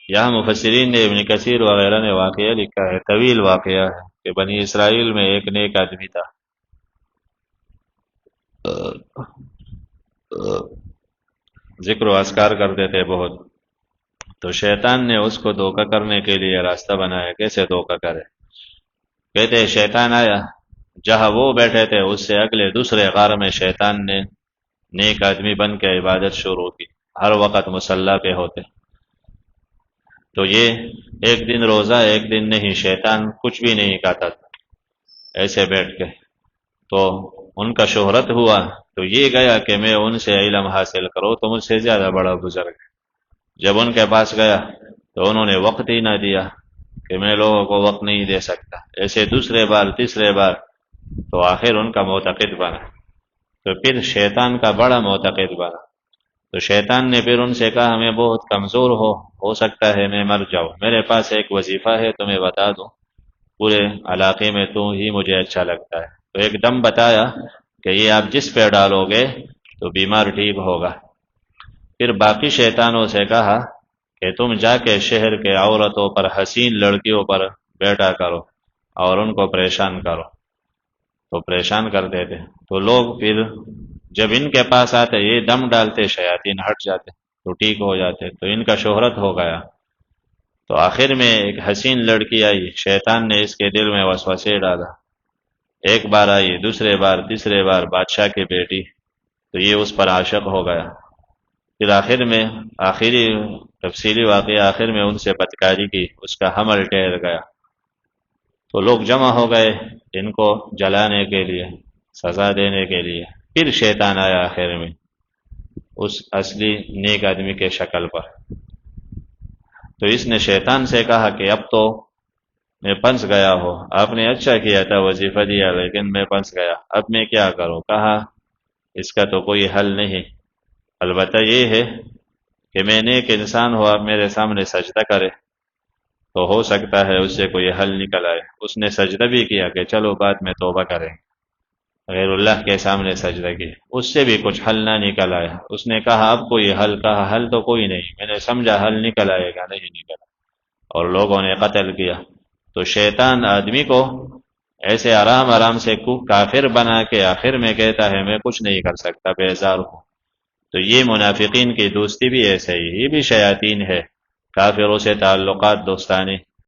یہاں مفسرین نے ابن کثیر وغیرہ نے واقعہ لکھا ہے، طویل واقعہ ہے کہ بنی اسرائیل میں ایک نیک آدمی تھا، ذکر و اذکار کرتے تھے بہت. تو شیطان نے اس کو دھوکہ کرنے کے لیے راستہ بنایا. کیسے دھوکہ کرے؟ کہتے ہیں شیطان آیا، جہاں وہ بیٹھے تھے اس سے اگلے دوسرے غار میں شیطان نے نیک آدمی بن کے عبادت شروع کی، ہر وقت مصلی پہ ہوتے. تو یہ ایک دن روزہ ایک دن نہیں، شیطان کچھ بھی نہیں کہتا تھا ایسے بیٹھ کے. تو ان کا شہرت ہوا، تو یہ گیا کہ میں ان سے علم حاصل کروں تو مجھ سے زیادہ بڑا بزرگ ہے. جب ان کے پاس گیا تو انہوں نے وقت ہی نہ دیا کہ میں لوگوں کو وقت نہیں دے سکتا. ایسے دوسرے بار تیسرے بار، تو آخر ان کا معتقد بنا. تو پھر شیطان کا بڑا معتقد بنا. تو شیطان نے پھر ان سے کہا میں بہت کمزور ہو سکتا ہے میں مر جاؤں، میرے پاس ایک وظیفہ ہے تمہیں بتا دوں، پورے علاقے میں تو ہی مجھے اچھا لگتا ہے. تو ایک دم بتایا کہ یہ آپ جس پہ ڈالو گے تو بیمار ٹھیک ہوگا. پھر باقی شیطانوں سے کہا کہ تم جا کے شہر کے عورتوں پر، حسین لڑکیوں پر بیٹھا کرو اور ان کو پریشان کرو. تو پریشان کرتے تھے. تو لوگ پھر جب ان کے پاس آتے یہ دم ڈالتے، شیاطین ہٹ جاتے تو ٹھیک ہو جاتے. تو ان کا شہرت ہو گیا. تو آخر میں ایک حسین لڑکی آئی، شیطان نے اس کے دل میں وسوسے ڈالا. ایک بار آئی، دوسرے بار تیسرے بار، بادشاہ کی بیٹی. تو یہ اس پر عاشق ہو گیا. پھر آخر میں آخری تفصیلی واقعہ، آخر میں ان سے بدکاری کی، اس کا حمل ٹھہر گیا. تو لوگ جمع ہو گئے ان کو جلانے کے لیے، سزا دینے کے لیے. پھر شیطان آیا آخر میں اس اصلی نیک آدمی کے شکل پر. تو اس نے شیطان سے کہا کہ اب تو میں پھنس گیا ہوں، آپ نے اچھا کیا تھا وظیفہ دیا لیکن میں پھنس گیا، اب میں کیا کروں؟ کہا اس کا تو کوئی حل نہیں، البتہ یہ ہے کہ میں نیک انسان ہوں، آپ میرے سامنے سجدہ کرے تو ہو سکتا ہے اس سے کوئی حل نکل آئے. اس نے سجدہ بھی کیا کہ چلو بعد میں توبہ کریں، غیر اللہ کے سامنے سجدہ کی. اس سے بھی کچھ حل نہ نکل آیا. اس نے کہا اب کوئی حل؟ کہا حل تو کوئی نہیں، میں نے سمجھا حل نکل آئے گا، نہیں نکلا، اور لوگوں نے قتل کیا. تو شیطان آدمی کو ایسے آرام آرام سے کافر بنا کے آخر میں کہتا ہے میں کچھ نہیں کر سکتا، بیزار ہوں. تو یہ منافقین کی دوستی بھی ایسے ہی، یہ بھی شیاطین ہے، کافروں سے تعلقات دوستانی